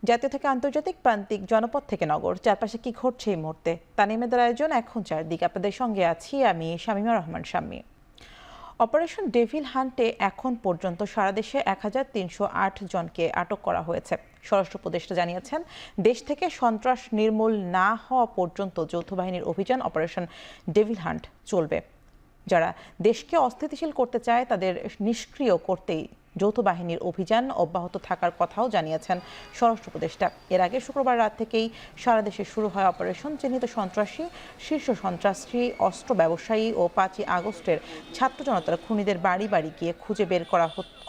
জাতীয় থেকে আন্তর্জাতিক, প্রান্তিক, জনপদ থেকে নগর, চারপাশে কি ঘটছে এই মুহূর্তে তা নিমেদের আয়োজন এখন চারদিকে। আপনাদের সঙ্গে আছি আমি শামীমা রহমান শাম্মী। অপারেশন ডেভিল হান্টে এখন পর্যন্ত সারা দেশে ১৩০৮ জনকে আটক করা হয়েছে। স্বরাষ্ট্র উপদেষ্টা জানিয়েছেন, দেশ থেকে সন্ত্রাস নির্মূল না হওয়া পর্যন্ত যৌথ বাহিনীর অভিযান অপারেশন ডেভিল হান্ট চলবে। যারা দেশকে অস্থিতিশীল করতে চায় তাদের নিষ্ক্রিয় করতেই যৌথ বাহিনীর অভিযান অব্যাহত থাকার কথাও জানিয়েছেন স্বরাষ্ট্র উপদেষ্টা। এর আগে শুক্রবার রাত থেকেই সারা দেশে শুরু হয় অপারেশন। চিহ্নিত সন্ত্রাসী, শীর্ষ সন্ত্রাসী, অস্ত্র ব্যবসায়ী ও ৫ই আগস্টের ছাত্র জনতার খুনিদের বাড়ি বাড়ি গিয়ে খুঁজে বের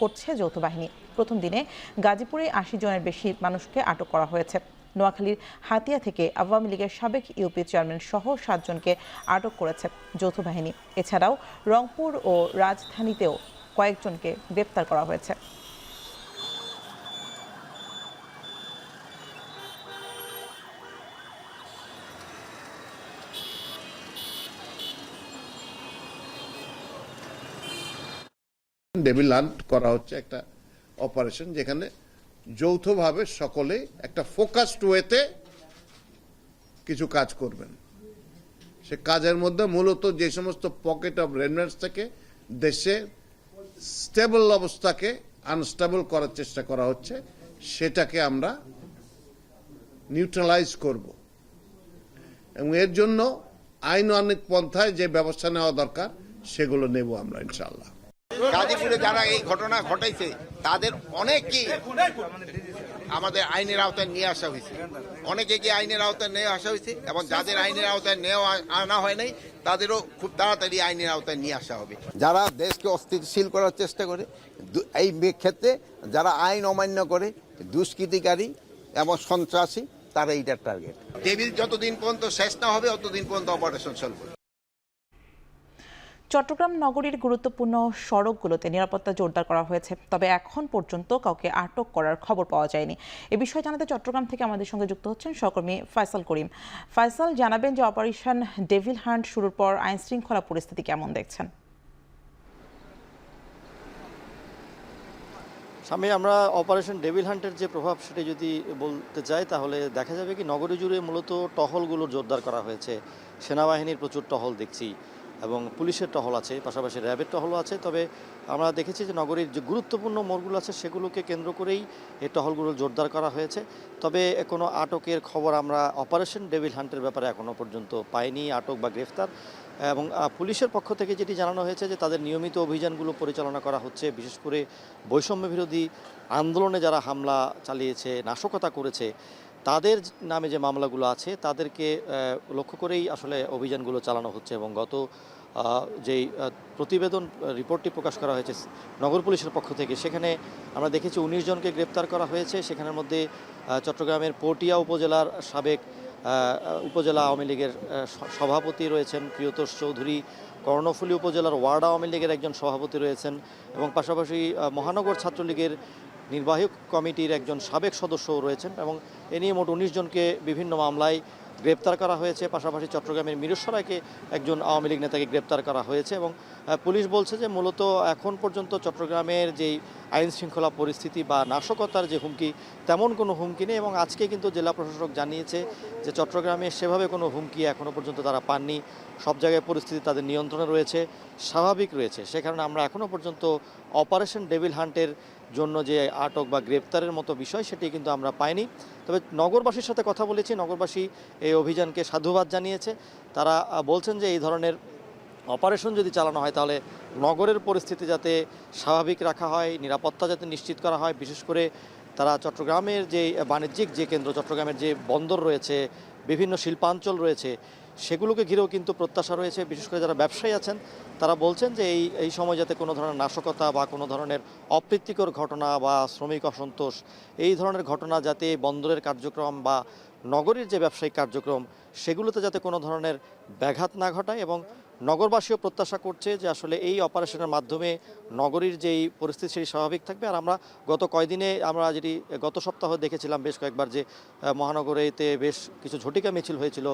করছে যৌথ বাহিনী। প্রথম দিনে গাজীপুরে ৮০ জনের বেশি মানুষকে আটক করা হয়েছে। নোয়াখালীর হাতিয়া থেকে আওয়ামী লীগের সাবেক ইউপি চেয়ারম্যান সহ ৭ জনকে আটক করেছে যৌথ বাহিনী। এছাড়াও রংপুর ও রাজধানীতেও কয়েকজনকে গ্রেপ্তার করা হয়েছে। ডেভিল হান্ট করা হচ্ছে একটা অপারেশন যেখানে যৌথভাবে সকলে একটা ফোকাসড ওয়েতে কিছু কাজ করবেন। সে কাজের মধ্যে মূলত যে সমস্ত পকেট অফ রেমিনেন্স থেকে দেশে স্টেবল অবস্থাকে আনস্টেবল করার চেষ্টা করা হচ্ছে, সেটাকে আমরা নিউট্রালাইজ করব এবং এর জন্য আইনানুগ পন্থায় যে ব্যবস্থা নেওয়া দরকার সেগুলো নেব আমরা ইনশাআল্লাহ। গাজীপুরে যারা এই ঘটনা ঘটাইছে তাদের অনেকেই আমাদের আইনের আওতায় নিয়ে আসা হয়েছে, অনেকে আইনের আওতায় নিয়ে আসা হয়েছে এবং যাদের আইনের আওতায় আনা হয় নাই তাদেরও খুব তাড়াতাড়ি আইনের আওতায় নিয়ে আসা হবে। যারা দেশকে অস্থিতিশীল করার চেষ্টা করে, এই ক্ষেত্রে যারা আইন অমান্য করে, দুষ্কৃতিকারী এবং সন্ত্রাসী, তারা এইটার টার্গেট। ডেভিল যতদিন পর্যন্ত শেষ না হবে ততদিন পর্যন্ত অপারেশন চলবে। চট্টগ্রাম নগরীর গুরুত্বপূর্ণ সড়কগুলোতে নিরাপত্তা জোরদার করা হয়েছে, তবে এখন পর্যন্ত কাউকে আটক করার খবর পাওয়া যায়নি। এ বিষয়ে জানাতে চট্টগ্রাম থেকে আমাদের সঙ্গে যুক্ত হচ্ছেন সহকর্মী ফায়সাল করিম। ফায়সাল, জানাবেন যে অপারেশন ডেভিল হান্ট শুরুর পর আইন শৃঙ্খলা পরিস্থিতি কেমন দেখছেন? সামনে আমরা অপারেশন ডেভিল হান্টের যে প্রভাব সেটা যদি বলতে চাই তাহলে দেখা যাবে কি নগরী জুড়ে মূলত টহলগুলো জোরদার করা হয়েছে। সেনাবাহিনীর প্রচুর টহল দেখছি এবং পুলিশের টহল আছে, পাশাপাশি র্যাবের টহলও আছে। তবে আমরা দেখেছি যে নগরীর যে গুরুত্বপূর্ণ মোড়গুলো আছে সেগুলোকে কেন্দ্র করেই এই টহলগুলো জোরদার করা হয়েছে। তবে কোনো আটকের খবর আমরা অপারেশন ডেভিল হান্টের ব্যাপারে এখনও পর্যন্ত পাইনি, আটক বা গ্রেফতার। এবং পুলিশের পক্ষ থেকে যেটি জানানো হয়েছে যে তাদের নিয়মিত অভিযানগুলো পরিচালনা করা হচ্ছে, বিশেষ করে বৈষম্য বিরোধী আন্দোলনে যারা হামলা চালিয়েছে, নাশকতা করেছে, তাদের নামে যে মামলাগুলো আছে তাদেরকে লক্ষ্য করেই আসলে অভিযানগুলো চালানো হচ্ছে। এবং গত যেই প্রতিবেদন রিপোর্টটি প্রকাশ করা হয়েছে নগর পুলিশের পক্ষ থেকে, সেখানে আমরা দেখেছি ১৯ জনকে গ্রেপ্তার করা হয়েছে। সেখানের মধ্যে চট্টগ্রামের পটিয়া উপজেলার সাবেক উপজেলা আওয়ামী লীগের সভাপতি রয়েছেন প্রিয়তোষ চৌধুরী, কর্ণফুলী উপজেলার ওয়ার্ড আওয়ামী লীগের একজন সভাপতি রয়েছেন এবং পাশাপাশি মহানগর ছাত্রলীগের নির্বাহী কমিটির একজন সাবেক সদস্যও রয়েছেন। এবং এ নিয়ে মোট ১৯ জনকে বিভিন্ন মামলায় গ্রেপ্তার করা হয়েছে। পাশাপাশি চট্টগ্রামের মিরসরাইকে একজন আওয়ামী লীগ নেতাকে গ্রেপ্তার করা হয়েছে। এবং পুলিশ বলছে যে মূলত এখন পর্যন্ত চট্টগ্রামের যেই আইন শৃঙ্খলা পরিস্থিতি বা নাশকতার যে হুমকি, তেমন কোনো হুমকি নেই। এবং আজকে কিন্তু জেলা প্রশাসক জানিয়েছে যে চট্টগ্রামে সেভাবে কোনো হুমকি এখনও পর্যন্ত তারা পাননি, সব জায়গায় পরিস্থিতি তাদের নিয়ন্ত্রণে রয়েছে, স্বাভাবিক রয়েছে। সে কারণে আমরা এখনও পর্যন্ত অপারেশন ডেভিল হান্টের জন্য যে আটক বা গ্রেপ্তারের মতো বিষয় সেটি কিন্তু আমরা পাইনি। তবে নগরবাসীর সাথে কথা বলেছি, নগরবাসী এই অভিযানকে সাধুবাদ জানিয়েছে। তারা বলছেন যে এই ধরনের অপারেশন যদি চালানো হয় তাহলে নগরের পরিস্থিতি যাতে স্বাভাবিক রাখা হয়, নিরাপত্তা যাতে নিশ্চিত করা হয়। বিশেষ করে তারা চট্টগ্রামের যে বাণিজ্যিক যে কেন্দ্র, চট্টগ্রামের যে বন্দর রয়েছে, বিভিন্ন শিল্পাঞ্চল রয়েছে, সেগুলোকে ঘিরেও কিন্তু প্রত্যাশা রয়েছে। বিশেষ করে যারা ব্যবসায়ী আছেন তারা বলছেন যে এই সময় যাতে কোনো ধরনের নাশকতা বা কোনো ধরনের অপ্রীতিকর ঘটনা বা শ্রমিক অসন্তোষ, এই ধরনের ঘটনা যাতে বন্দরের কার্যক্রম বা নগরীর যে ব্যবসায়িক কার্যক্রম সেগুলোতে যাতে কোনো ধরনের ব্যাঘাত না ঘটায়। এবং নগরবাসীও প্রত্যাশা করছে যে আসলে এই অপারেশনের মাধ্যমে নগরীর যেই পরিস্থিতি সেটি স্বাভাবিক থাকবে। আর আমরা গত কয়েকদিনে আমরা যেটি গত সপ্তাহে দেখেছিলাম বেশ কয়েকবার যে মহানগরীতে বেশ কিছু ঝটিকা মিছিল হয়েছিল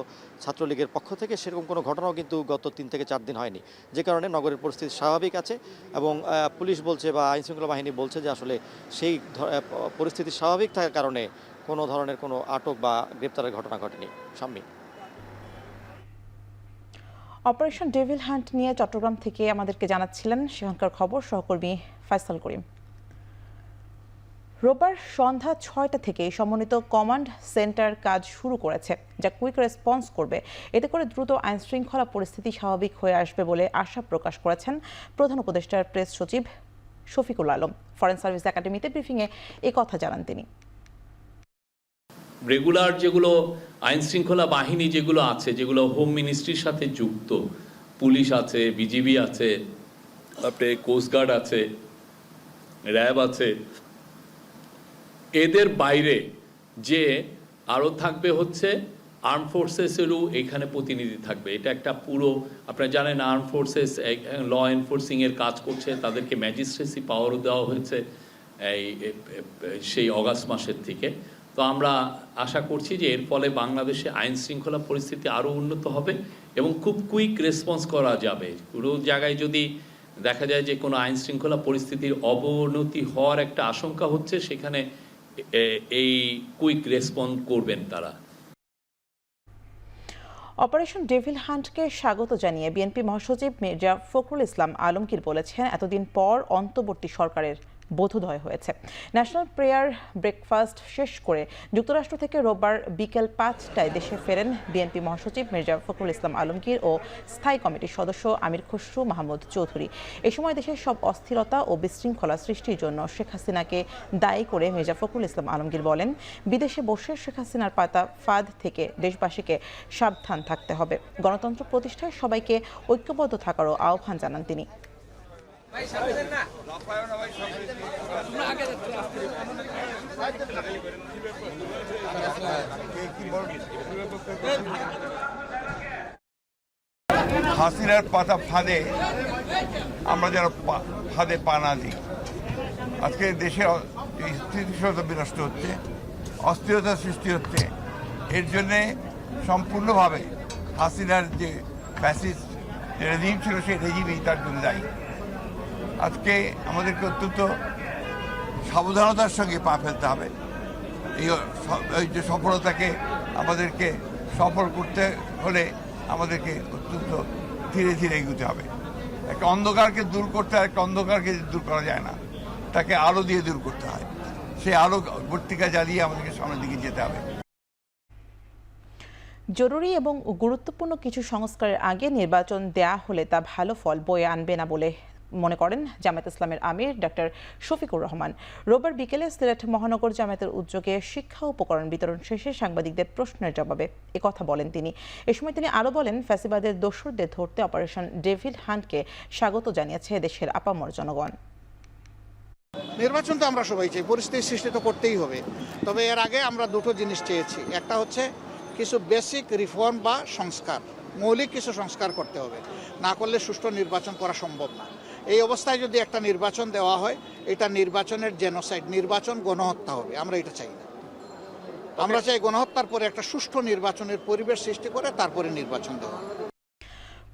ছাত্রলীগের পক্ষ থেকে, সেরকম কোনো ঘটনাও কিন্তু গত ৩ থেকে ৪ দিন হয়নি, যে কারণে নগরের পরিস্থিতি স্বাভাবিক আছে। এবং পুলিশ বলছে বা আইনশৃঙ্খলা বাহিনী বলছে যে আসলে সেই পরিস্থিতি স্বাভাবিক থাকার কারণে কোনো ধরনের কোনো আটক বা গ্রেপ্তারের ঘটনা ঘটেনি। শাম্মী। অপারেশন ডেভিল হান্ট নিয়ে চট্টগ্রাম থেকে আমাদেরকে জানাচ্ছিলেন সেখানকার খবর সহকর্মী ফয়সাল করিম। রোববার সন্ধ্যা ৬টা থেকে সমন্বিত কমান্ড সেন্টার কাজ শুরু করেছে, যা কুইক রেসপন্স করবে। এতে করে দ্রুত আইন শৃঙ্খলা পরিস্থিতি স্বাভাবিক হয়ে আসবে বলে আশা প্রকাশ করেছেন প্রধান উপদেষ্টার প্রেস সচিব শফিকুল আলম। ফরেন সার্ভিস একাডেমিতে ব্রিফিংয়ে এ কথা জানান তিনি। রেগুলার যেগুলো আইন শৃঙ্খলা বাহিনী যেগুলো আছে, যেগুলো হোম মিনিস্ট্রির সাথে যুক্ত, পুলিশ আছে, বিজিবি আছে, তারপরে কোস্টগার্ড আছে, র্যাব আছে, এদের বাইরে যে আরও থাকবে হচ্ছে আর্ম ফোর্সেসেরও এখানে প্রতিনিধি থাকবে। এটা একটা পুরো, আপনারা জানেন আর্ম ফোর্সেস ল এনফোর্সিংয়ের কাজ করছে, তাদেরকে ম্যাজিস্ট্রেসি পাওয়ারও দেওয়া হয়েছে সেই অগাস্ট মাসের থেকে। তো আমরা আশা করছি যে এর ফলে বাংলাদেশে আইন শৃঙ্খলা পরিস্থিতি আরও উন্নত হবে এবং খুব কুইক রেসপন্স করা যাবে। পুরো জায়গায় যদি দেখা যায় যে কোনো আইন শৃঙ্খলা পরিস্থিতির অবনতি হওয়ার একটা আশঙ্কা হচ্ছে, সেখানে এই কুইক রেসপন্স করবেন তারা। অপারেশন ডেভিল হান্টকে স্বাগত জানিয়ে বিএনপি মহাসচিব মির্জা ফখরুল ইসলাম আলমগীর বলেছেন, এতদিন পর অন্তর্বর্তী সরকারের বোধোদয় হয়েছে। ন্যাশনাল প্রেয়ার ব্রেকফাস্ট শেষ করে যুক্তরাষ্ট্র থেকে রোববার বিকেল 5টায় দেশে ফেরেন বিএনপি মহাসচিব মির্জা ফখরুল ইসলাম আলমগীর ও স্থায়ী কমিটির সদস্য আমির খসরু মাহমুদ চৌধুরী। এ সময় দেশের সব অস্থিরতা ও বিশৃঙ্খলা সৃষ্টির জন্য শেখ হাসিনাকে দায়ী করে মির্জা ফখরুল ইসলাম আলমগীর বলেন, বিদেশে বসে শেখ হাসিনার পাতা ফাঁদ থেকে দেশবাসীকে সাবধান থাকতে হবে। গণতন্ত্র প্রতিষ্ঠায় সবাইকে ঐক্যবদ্ধ থাকারও আহ্বান জানান তিনি। হাসিনার পাতা ফাঁদে আমরা যেন ফাঁদে পা না দিই। আজকে দেশে স্থিতিশীলতা বিনষ্ট হচ্ছে, অস্থিরতা সৃষ্টি হচ্ছে। এর জন্যে সম্পূর্ণভাবে হাসিনার যে ফ্যাসিস্ট যে রেজিম ছিল, সেই রেজিমই তার জন্য দায়ী। আজকে আমাদেরকে অত্যন্ত সাবধানতার সঙ্গে পা ফেলতে হবে। এই যে সফলতাকে আমাদেরকে সফল করতে হলে আমাদেরকে অত্যন্ত ধীরে ধীরে এগোতে হবে। একটা অন্ধকারকে দূর করতে হয়, একটা অন্ধকারকে দূর করা যায় না, তাকে আলো দিয়ে দূর করতে হয়। সেই আলো বর্তিকা জ্বালিয়ে আমাদেরকে সামনের দিকে যেতে হবে। জরুরি এবং গুরুত্বপূর্ণ কিছু সংস্কারের আগে নির্বাচন দেয়া হলে তা ভালো ফল বয়ে আনবে না বলে মনে করেন জামায়াত ইসলামের আমির ডক্টর শফিকুর রহমান। রোববার বিকেলে সিলেট মহানগর জামায়াতের উদ্যোগে শিক্ষা উপকরণ বিতরণ শেষে সাংবাদিকদের প্রশ্নের জবাবে একথা বলেন তিনি। এ সময় তিনি আরও বলেন, ফ্যাসিবাদের দোসরদের ধরতে অপারেশন ডেভিল হান্টকে স্বাগত জানিয়েছে দেশের আপামর জনগণ। নির্বাচন তো আমরা সবাই চাই, পরিস্থিতি সৃষ্টি তো করতেই হবে। তবে এর আগে আমরা দুটো জিনিস চেয়েছি। একটা হচ্ছে কিছু বেসিক রিফর্ম বা সংস্কার, মৌলিক কিছু সংস্কার করতে হবে, না করলে সুষ্ঠু নির্বাচন করা সম্ভব না। এই অবস্থায় যদি একটা নির্বাচন দেওয়া হয়, এটা নির্বাচনের জেনোসাইড, নির্বাচন গণহত্যা হবে। আমরা এটা চাই না। আমরা চাই গণহত্যার পরে একটা সুষ্ঠু নির্বাচনের পরিবেশ সৃষ্টি করে তারপরে নির্বাচন দেওয়া।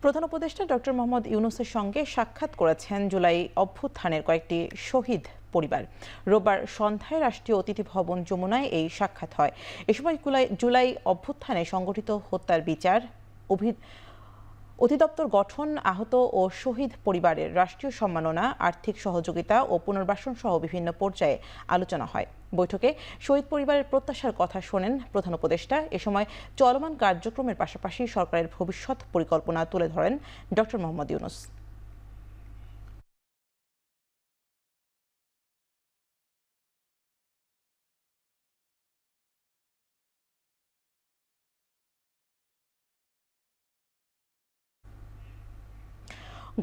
প্রধান উপদেষ্টা ডক্টর মোহাম্মদ ইউনূসের সঙ্গে সাক্ষাৎ করেছেন জুলাই অভ্যুত্থানের কয়েকটি শহীদ পরিবার। রোববার সন্ধ্যায় রাষ্ট্রীয় অতিথি ভবন যমুনায় এই সাক্ষাৎ হয়। এ সময় জুলাই অভ্যুত্থানে সংগঠিত হত্যার বিচার, অধিদপ্তর গঠন, আহত ও শহীদ পরিবারের রাষ্ট্রীয় সম্মাননা, আর্থিক সহযোগিতা ও পুনর্বাসন সহ বিভিন্ন পর্যায়ে আলোচনা হয়। বৈঠকে শহীদ পরিবারের প্রত্যাশার কথা শোনেন প্রধান উপদেষ্টা। এ সময় চলমান কার্যক্রমের পাশাপাশি সরকারের ভবিষ্যৎ পরিকল্পনা তুলে ধরেন ডক্টর মোহাম্মদ ইউনূস।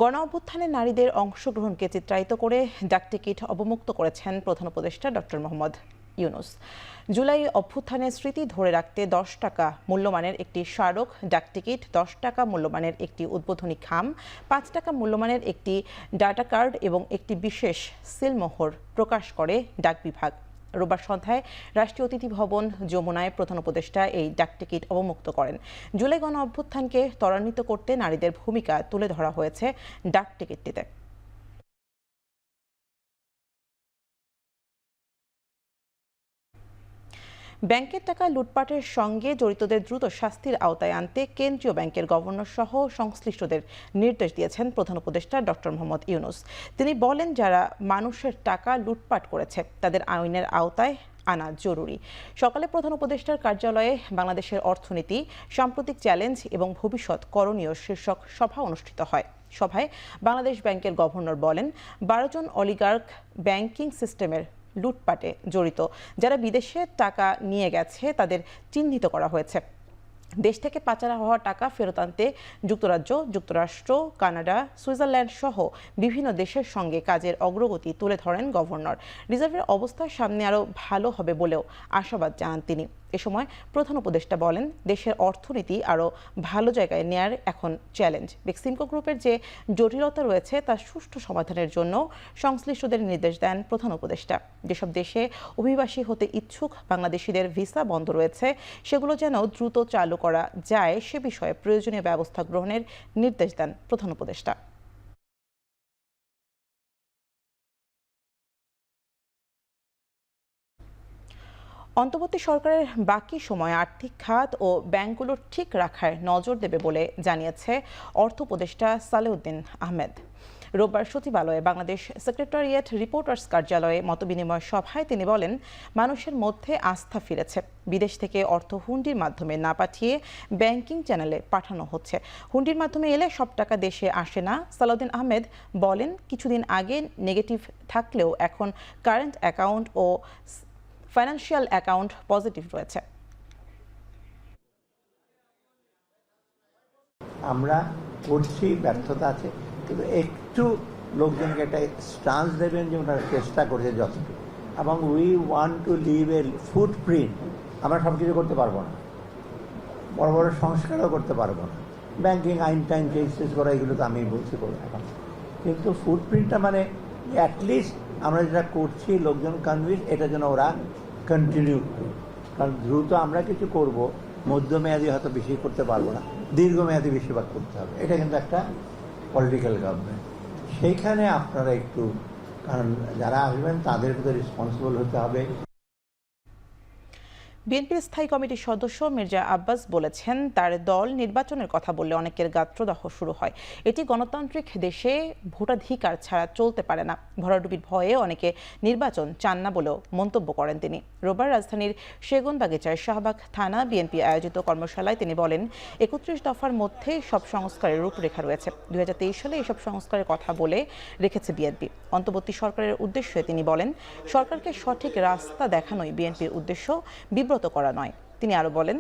গণ অভ্যুত্থানে নারীদের অংশগ্রহণকে চিত্রায়িত করে ডাকটিকিট অবমুক্ত করেছেন প্রধান উপদেষ্টা ডক্টর মোহাম্মদ ইউনূস। জুলাই অভ্যুত্থানে স্মৃতি ধরে রাখতে 10 টাকা মূল্যমানের একটি স্মারক ডাকটিকিট, 10 টাকা মূল্যমানের একটি উদ্বোধনী খাম, 5 টাকা মূল্যমানের একটি ডাটা কার্ড এবং একটি বিশেষ সিলমোহর প্রকাশ করে ডাক বিভাগ। রোববার সন্ধ্যায় রাষ্ট্রীয় অতিথি ভবন যমুনায় প্রধান উপদেষ্টা এই ডাকটিকিট অবমুক্ত করেন। জুলাই গণ অভ্যুত্থানকে ত্বরান্বিত করতে নারীদের ভূমিকা তুলে ধরা হয়েছে ডাকটিকিটটিতে। ব্যাংকের টাকা লুটপাটের সঙ্গে জড়িতদের দ্রুত শাস্তির আওতায় আনতে কেন্দ্রীয় ব্যাংকের গভর্নর সহ সংশ্লিষ্টদের নির্দেশ দিয়েছেন প্রধান উপদেষ্টা ডক্টর মোহাম্মদ ইউনূস। তিনি বলেন, যারা মানুষের টাকা লুটপাট করেছে তাদের আইনের আওতায় আনা জরুরি। সকালে প্রধান উপদেষ্টার কার্যালয়ে বাংলাদেশের অর্থনীতি, সাম্প্রতিক চ্যালেঞ্জ এবং ভবিষ্যৎ করণীয় শীর্ষক সভা অনুষ্ঠিত হয়। সভায় বাংলাদেশ ব্যাংকের গভর্নর বলেন, 12 জন অলিগার্ক ব্যাংকিং সিস্টেমের লুটপাটে জড়িত। যারা বিদেশে টাকা নিয়ে গেছে তাদের চিহ্নিত করা হয়েছে। দেশ থেকে পাচার হওয়া টাকা ফেরত আনতে যুক্তরাজ্য, যুক্তরাষ্ট্র, কানাডা, সুইজারল্যান্ড সহ বিভিন্ন দেশের সঙ্গে কাজের অগ্রগতি তুলে ধরেন গভর্নর। রিজার্ভের অবস্থা সামনে আরও ভালো হবে বলেও আশাবাদ জানান তিনি। এ সময় প্রধান উপদেষ্টা বলেন, দেশের অর্থনীতি আরও ভালো জায়গায় নেয়ার এখন চ্যালেঞ্জ। বেক্সিমকো গ্রুপের যে জটিলতা রয়েছে তার সুষ্ঠু সমাধানের জন্য সংশ্লিষ্টদের নির্দেশ দেন প্রধান উপদেষ্টা। যেসব দেশে অভিবাসী হতে ইচ্ছুক বাংলাদেশিদের ভিসা বন্ধ রয়েছে সেগুলো যেন দ্রুত চালু করা যায় সে বিষয়ে প্রয়োজনীয় ব্যবস্থা গ্রহণের নির্দেশ দেন প্রধান উপদেষ্টা। অন্তর্বর্তী সরকারের বাকি সময় আর্থিক খাত ও ব্যাংকগুলো ঠিক রাখার নজর দেবে বলে জানিয়েছে অর্থ উপদেষ্টা সালেউদ্দিন আহমেদ। রোববার সচিবালয়ে বাংলাদেশ সেক্রেটারিয়েট রিপোর্টার্স কার্যালয়ে মতবিনিময় সভায় তিনি বলেন, মানুষের মধ্যে আস্থা ফিরেছে। বিদেশ থেকে অর্থ হুন্ডির মাধ্যমে না পাঠিয়ে ব্যাংকিং চ্যানেলে পাঠানো হচ্ছে। হুন্ডির মাধ্যমে এলে সব টাকা দেশে আসে না। সালাউদ্দিন আহমেদ বলেন, কিছুদিন আগে নেগেটিভ থাকলেও এখন কারেন্ট অ্যাকাউন্ট ও ফাইন্যান্সিয়াল অ্যাকাউন্ট পজিটিভ রয়েছে। আমরা করছি, ব্যর্থতা আছে, কিন্তু একটু লোকজনকে একটা স্টান্স দেবেন যে ওনারা চেষ্টা করছে যতটুকু। এবং we want to leave a footprint. আমরা সব কিছু করতে পারবো না, বড় বড় সংস্কারও করতে পারবো না, ব্যাংকিং আইন টাইন চেঞ্জ করা এগুলো তো আমি বলছি করবো এখন, কিন্তু ফুটপ্রিন্টটা মানে অ্যাটলিস্ট আমরা যেটা করছি লোকজন কনভিন্স, এটা যেন ওরা কন্টিনিউ করে। কারণ দ্রুত আমরা কিছু করব, মধ্যমেয়াদী হয়তো বেশি করতে পারবো না, দীর্ঘমেয়াদী বেশিরভাগ করতে হবে। এটা কিন্তু একটা পলিটিক্যাল গভর্নমেন্ট। সেইখানে আপনারা একটু, কারণ যারা আসবেন তাদের ভিতরে রেসপন্সিবল হতে হবে। বিএনপির স্থায়ী কমিটির সদস্য মির্জা আব্বাস বলেছেন, তার দল নির্বাচনের কথা বললে অনেকের গাত্রদাহ শুরু হয়। এটি গণতান্ত্রিক দেশে ভোটাধিকার ছাড়া চলতে পারে না। ভরাডুবির ভয়ে অনেকে নির্বাচন চান না বলেও মন্তব্য করেন তিনি। রোববার রাজধানীর সেগুনবাগিচার শাহবাগ থানা বিএনপি আয়োজিত কর্মশালায় তিনি বলেন, 31 দফার মধ্যে সব সংস্কারের রূপরেখা রয়েছে। 2023 সালে এসব সংস্কারের কথা বলে রেখেছে বিএনপি। অন্তর্বর্তী সরকারের উদ্দেশ্যে তিনি বলেন, সরকারকে সঠিক রাস্তা দেখানোই বিএনপির উদ্দেশ্য, বিব্রত করা নয়। তিনি আরো বলেন,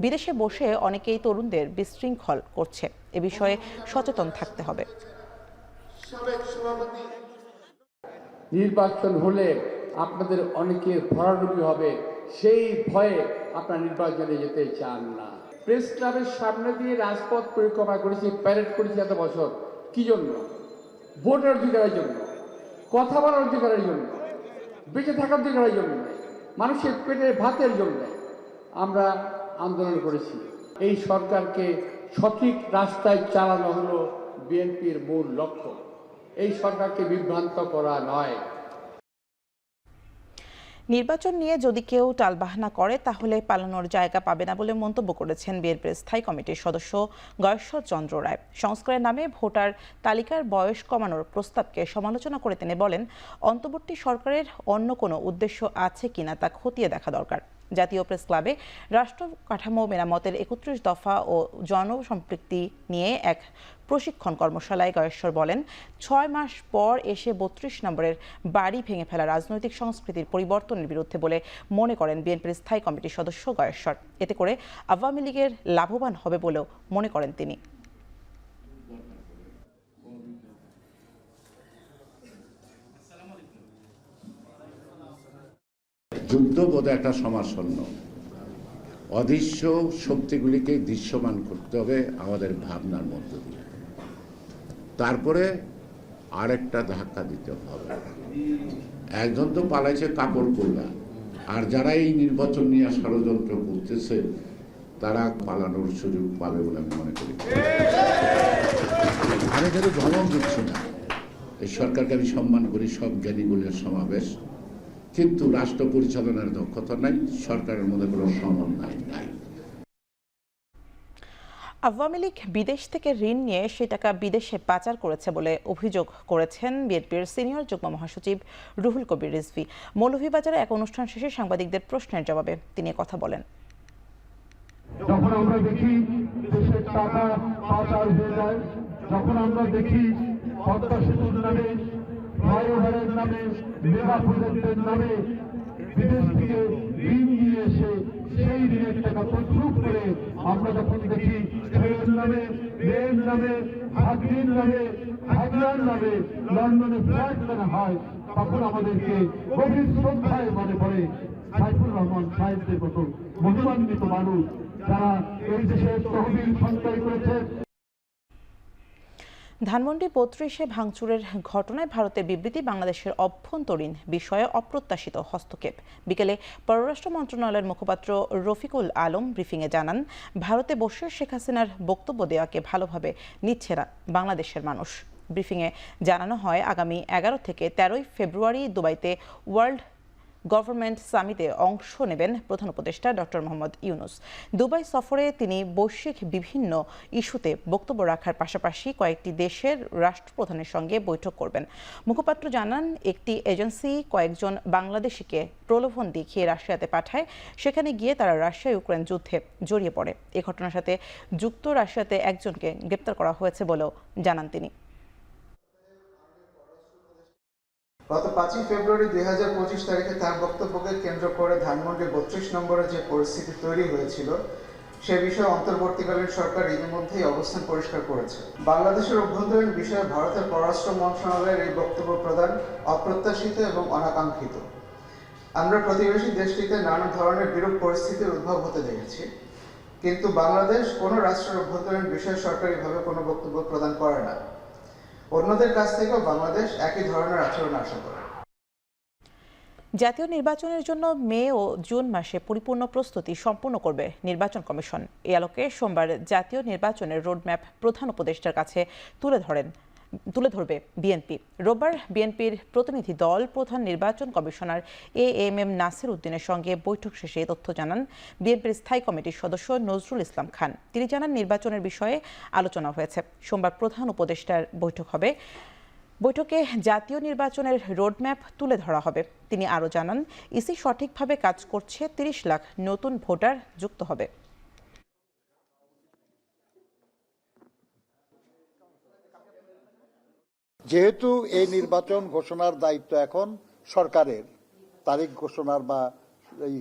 বিদেশে বসে অনেকেই তরুণদের বিশৃঙ্খল করছে, এ বিষয়ে সচেতন থাকতে হবে। নির্বাচন হলে আপনাদের অনেকের ভরাডুবি হবে, সেই ভয়ে আপনারা নির্বাচনে যেতে চান না। প্রেস ক্লাবের সামনে দিয়ে রাজপথ পরিক্রমা করেছি, প্যারেড করেছি এত বছর, কি জন্য? ভোটের অধিকারের জন্য, কথা বলার অধিকারের জন্য, বেঁচে থাকার অধিকারের জন্য, মানুষের পেটের ভাতের জন্য আমরা আন্দোলন করেছি। এই সরকারকে সঠিক রাস্তায় চালানো হলো বিএনপির মূল লক্ষ্য, এই সরকারকে বিভ্রান্ত করা নয়। নির্বাচন নিয়ে যদি কেউ টালবাহানা করে তাহলে পালানোর জায়গা পাবে না বলে মন্তব্য করেছেন বিএনপির স্থায়ী কমিটির সদস্য গয়েশ্বর চন্দ্র রায়। সংস্কারের নামে ভোটার তালিকার বয়স কমানোর প্রস্তাবকে সমালোচনা করে তিনি বলেন, অন্তর্বর্তী সরকারের অন্য কোনো উদ্দেশ্য আছে কিনা তা খতিয়ে দেখা দরকার। জাতীয় প্রেস ক্লাবে রাষ্ট্র কাঠামো মেরামতের 31 দফা ও জনসম্পৃক্তি নিয়ে এক প্রশিক্ষণ কর্মশালায় গয়েশ্বর বলেন, 6 মাস পর এসে 32 নম্বরের বাড়ি ভেঙে ফেলা রাজনৈতিক সংস্কৃতির পরিবর্তনের বিরুদ্ধে বলে মনে করেন বিএনপির স্থায়ী কমিটির সদস্য গয়েশ্বর। এতে করে আওয়ামী লীগের লাভবান হবে বলেও মনে করেন তিনি। যুদ্ধ বোধহয় একটা সমাসন্ন, অদৃশ্য শক্তিগুলিকে দৃশ্যমান করতে হবে আমাদের ভাবনার মধ্য দিয়ে, তারপরে আরেকটা ধাক্কা দিতে হবে। একজন তো পালাইছে কাপড় কল্লা, আর যারা এই নির্বাচন নিয়ে ষড়যন্ত্র করতেছে তারা পালানোর সুযোগ পাবে বলে আমি মনে করি। আমি কিন্তু ধমক দিচ্ছি না, এই সরকারকে আমি সম্মান করি, সব জ্ঞানীগুলির সমাবেশ, কিন্তু রাষ্ট্র পরিচালনার দক্ষতা নাই, সরকারের মধ্যে কোনো সমন্বয় নাই। আওয়ামী লীগ বিদেশ থেকে ঋণ নিয়ে সে টাকা বিদেশে পাচার করেছে বলে অভিযোগ করেছেন বিএনপির সিনিয়র যুগ্ম মহাসচিব রুহুল কবির রিজভী। মৌলভীবাজারে এক অনুষ্ঠান শেষে সাংবাদিকদের প্রশ্নের জবাবে তিনি কথা বলেন। যখন আমরা দেখি দেশের টাকা পাচার হয়ে যায়, যখন আমরা দেখি পদ্মা সেতুর নামে, ফ্লাইওভারের নামে, মেগা প্রজেক্টের নামে বিদেশ থেকে ঋণ নিয়ে এসে সেই ঋণের টাকা প্রচুর করে আমরা যখন দেখি ছেলের নামে, মেয়ের নামে, ভাগ্নির নামে, ভাগনার নামে লন্ডনে ফ্ল্যাট কেনা হয়, তখন আমাদেরকে গভীর শ্রদ্ধায় মনে পড়ে সাইফুর রহমান সাহেবদের মতো মহিমান্বিত মানুষ যারা এই দেশের তহবিল সঞ্চয় করেছে। ধানমন্ডি ৩২-এ ভাঙচুরের ঘটনায় ভারতের বিবৃতি বাংলাদেশের অভ্যন্তরীণ বিষয়ে অপ্রত্যাশিত হস্তক্ষেপ। বিকেলে পররাষ্ট্র মন্ত্রণালয়ের মুখপাত্র রফিকুল আলম ব্রিফিংয়ে জানান, ভারতে বসে শেখ হাসিনার বক্তব্য দেওয়াকে ভালোভাবে নিচ্ছে না বাংলাদেশের মানুষ। ব্রিফিংয়ে জানানো হয়, আগামী ১১ থেকে ১৩ ফেব্রুয়ারি দুবাইতে ওয়ার্ল্ড গভর্নমেন্ট সামিটে অংশ নেবেন প্রধান উপদেষ্টা ডক্টর মোহাম্মদ ইউনূস। দুবাই সফরে তিনি বৈশ্বিক বিভিন্ন ইস্যুতে বক্তব্য রাখার পাশাপাশি কয়েকটি দেশের রাষ্ট্রপ্রধানের সঙ্গে বৈঠক করবেন। মুখপাত্র জানান, একটি এজেন্সি কয়েকজন বাংলাদেশিকে প্রলোভন দেখিয়ে রাশিয়াতে পাঠায়। সেখানে গিয়ে তারা রাশিয়া ইউক্রেন যুদ্ধে জড়িয়ে পড়ে। এ ঘটনার সাথে যুক্ত রাশিয়াতে একজনকে গ্রেপ্তার করা হয়েছে বলেও জানান তিনি। গত 5 ফেব্রুয়ারি 2025 তারিখে তার বক্তব্যকে কেন্দ্র করে ধানমন্ডি 32 নম্বরে যে পরিস্থিতি তৈরি হয়েছিল সে বিষয়ে অন্তর্বর্তীকালীন সরকার ইতিমধ্যেই অবস্থান পরিষ্কার করেছে। বাংলাদেশের অভ্যন্তরীণ বিষয়ে ভারতের পররাষ্ট্র মন্ত্রণালয়ের এই বক্তব্য প্রদান অপ্রত্যাশিত এবং অনাকাঙ্ক্ষিত। আমরা প্রতিবেশী দেশটিতে নানা ধরনের বিরূপ পরিস্থিতির উদ্ভব হতে দেখেছি, কিন্তু বাংলাদেশ কোনো রাষ্ট্রের অভ্যন্তরীণ বিষয়ে সরকারিভাবে কোনো বক্তব্য প্রদান করে না। অন্যদের কাছ থেকেও বাংলাদেশ একই ধরনের আচরণ আশা করে। জাতীয় নির্বাচনের জন্য মে ও জুন মাসে পরিপূর্ণ প্রস্তুতি সম্পন্ন করবে নির্বাচন কমিশন। এ আলোকে সোমবার জাতীয় নির্বাচনের রোডম্যাপ প্রধান উপদেষ্টার কাছে তুলে ধরবে বিএনপি। রোববার বিএনপির প্রতিনিধি দল প্রধান নির্বাচন কমিশনার AMM নাসির উদ্দিনের সঙ্গে বৈঠক শেষে এ তথ্য জানান বিএনপির স্থায়ী কমিটির সদস্য নজরুল ইসলাম খান। তিনি জানান, নির্বাচনের বিষয়ে আলোচনা হয়েছে। সোমবার প্রধান উপদেষ্টার বৈঠক হবে। বৈঠকে জাতীয় নির্বাচনের রোডম্যাপ তুলে ধরা হবে। তিনি আরও জানান, ইসি সঠিকভাবে কাজ করছে, 30 লাখ নতুন ভোটার যুক্ত হবে। যেহেতু এই নির্বাচন ঘোষণার দায়িত্ব এখন সরকারের, তারিখ ঘোষণার বা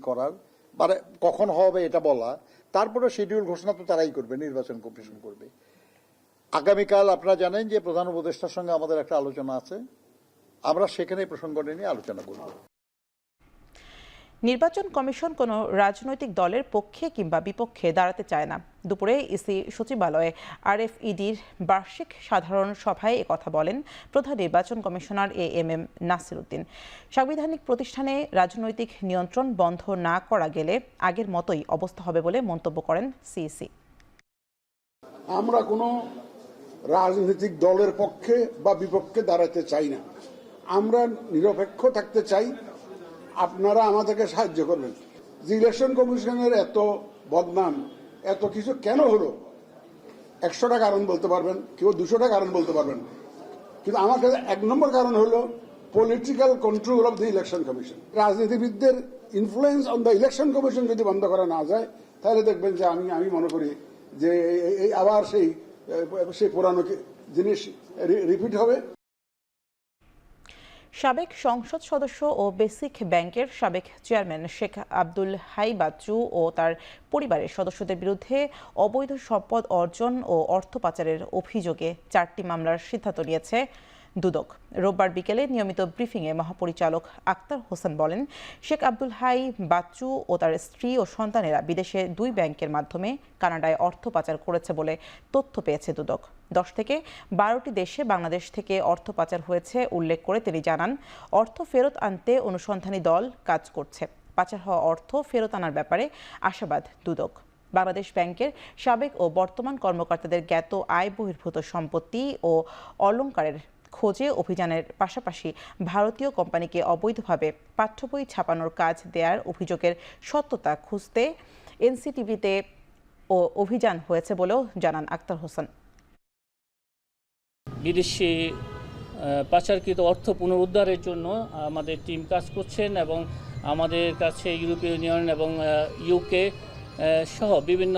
করার, মানে কখন হবে এটা বলা, তারপরে শিডিউল ঘোষণা তো তারাই করবে, নির্বাচন কমিশন করবে। আগামীকাল আপনারা জানেন যে প্রধান উপদেষ্টার সঙ্গে আমাদের একটা আলোচনা আছে, আমরা সেখানে প্রসঙ্গটি নিয়ে আলোচনা করব। নির্বাচন কমিশন কোনো রাজনৈতিক দলের পক্ষে কিংবা বিপক্ষে দাঁড়াতে চায় না। দুপুরে ইসি সচিবালয়ে RFEDর বার্ষিক সাধারণ সভায় একথা বলেন প্রধান নির্বাচন কমিশনার AMM নাসির উদ্দিন। সাংবিধানিক প্রতিষ্ঠানে রাজনৈতিক নিয়ন্ত্রণ বন্ধ না করা গেলে আগের মতোই অবস্থা হবে বলে মন্তব্য করেন CEC। আমরা কোনো রাজনৈতিক দলের পক্ষে বা বিপক্ষে দাঁড়াতে চাই না, আমরা নিরপেক্ষ থাকতে চাই। আপনারা আমাদেরকে সাহায্য করবেন। যে ইলেকশন কমিশনের এত বদনাম, এত কিছু কেন হলো, 100টা কারণ বলতে পারবেন, কেউ 200টা কারণ বলতে পারবেন, কিন্তু আমার কাছে 1 নম্বর কারণ হলো political control of the election commission. রাজনীতিবিদদের influence on the election commission যদি বন্ধ করা না যায়, তাহলে দেখবেন যে আমি মনে করি যে আবার সেই পুরানো জিনিস রিপিট হবে। সাবেক সংসদ সদস্য ও বেসিক ব্যাংকের সাবেক চেয়ারম্যান শেখ আব্দুল হাই বাচ্চু ও তার পরিবারের সদস্যদের বিরুদ্ধে অবৈধ সম্পদ অর্জন ও অর্থ পাচারের অভিযোগে 4টি মামলার সিদ্ধান্ত নিয়েছে দুদক। রোববার বিকেলে নিয়মিত ব্রিফিংয়ে মহাপরিচালক আক্তার হোসেন বলেন, শেখ আব্দুল হাই বাচ্চু ও তার স্ত্রী ও সন্তানেরা বিদেশে 2 ব্যাংকের মাধ্যমে কানাডায় অর্থ পাচার করেছে বলে তথ্য পেয়েছে দুদক। 10 থেকে 12টি দেশে বাংলাদেশ থেকে অর্থ পাচার হয়েছে উল্লেখ করে তিনি জানান, অর্থ ফেরত আনতে অনুসন্ধানী দল কাজ করছে। পাচার হওয়া অর্থ ফেরত আনার ব্যাপারে আশাবাদ দুদক। বাংলাদেশ ব্যাংকের সাবেক ও বর্তমান কর্মকর্তাদের জ্ঞাত আয় বহির্ভূত সম্পত্তি ও অলংকারের খোঁজে অভিযানের পাশাপাশি ভারতীয় কোম্পানিকে অবৈধভাবে পাঠ্য বই ছাপানোর কাজ দেওয়ার অভিযোগের সত্যতা খুঁজতে এনসিটিভিতে অভিযান হয়েছে বলেও জানান আক্তার হোসেন। বিদেশি পাচারকৃত অর্থ পুনরুদ্ধারের জন্য আমাদের টিম কাজ করছেন এবং আমাদের কাছে ইউরোপীয় ইউনিয়ন এবং ইউকে সহ বিভিন্ন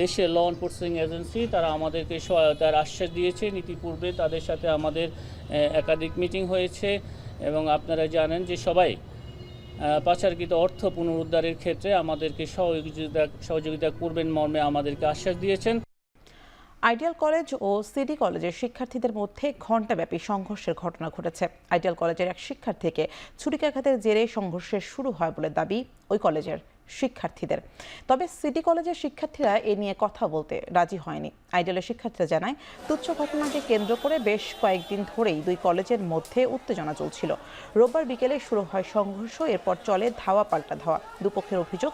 দেশের ল এনফোর্সিং এজেন্সি তারা আমাদেরকে সহায়তার আশ্বাস দিয়েছে। ইতিপূর্বে তাদের সাথে আমাদের একাধিক মিটিং হয়েছে এবং আপনারা জানেন যে সবাই পাচারকৃত অর্থ পুনরুদ্ধারের ক্ষেত্রে আমাদেরকে সহযোগিতা করবেন মর্মে আমাদেরকে আশ্বাস দিয়েছেন। আইডিয়াল কলেজ ও সিটি কলেজের শিক্ষার্থীদের মধ্যে ঘণ্টাব্যাপী সংঘর্ষের ঘটনা ঘটেছে। আইডিয়াল কলেজের এক শিক্ষার্থীকে ছুরিকাঘাতের জেরে সংঘর্ষের শুরু হয় বলে দাবি ওই কলেজের শিক্ষার্থীদের। তবে সিটি কলেজের শিক্ষার্থীরা এ নিয়ে কথা বলতে রাজি হয়নি। আইডিয়ালের শিক্ষার্থীরা জানায়, তুচ্ছ ঘটনাকে কেন্দ্র করে বেশ কয়েকদিন ধরেই দুই কলেজের মধ্যে উত্তেজনা চলছিল। রোববার বিকেলে শুরু হয় সংঘর্ষ, এরপর চলে ধাওয়া পাল্টা ধাওয়া। দুপক্ষের অভিযোগ,